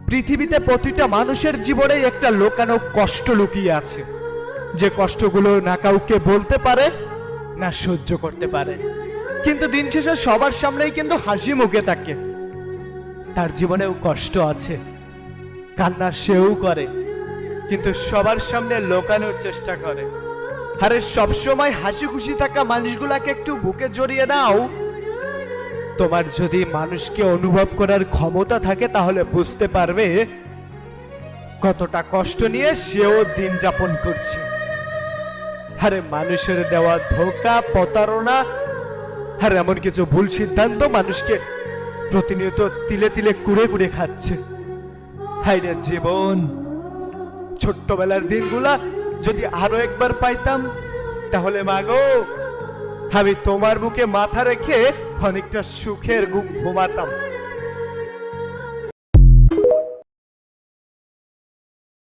পৃথিবীতে প্রতিটা মানুষের জীবনে একটা লুকানো কষ্ট লুকিয়ে আছে, যে কষ্টগুলো না কাউকে বলতে পারে না সহ্য করতে পারে, কিন্তু দিন শেষে সবার সামনেই কিন্তু হাসি মুখে থাকে। তার জীবনেও কষ্ট আছে, কান্না সেও করে, কিন্তু সবার সামনে লুকানোর চেষ্টা করে। আরে সবসময় হাসি খুশি থাকা মানুষগুলাকে একটু বুকে জড়িয়ে নাও। তোমার যদি মানুষকে অনুভব করার ক্ষমতা থাকে তাহলে বুঝতে পারবে কতটা কষ্ট নিয়ে সেও দিন যাপন করছে। আরে মানুষের দেওয়া ধোঁকা, প্রতারণা আর এমন কিছু ভুল সিদ্ধান্ত মানুষকে প্রতিনিয়ত তিলে তিলে কুড়ে কুড়ে খাচ্ছে। হায়রে জীবন, ছোট্টবেলার দিনগুলা যদি আরো একবার পাইতাম তাহলে মাগো আমি তোমার বুকে মাথা রেখে অনেকটা সুখের ঘুম ঘুমাতাম।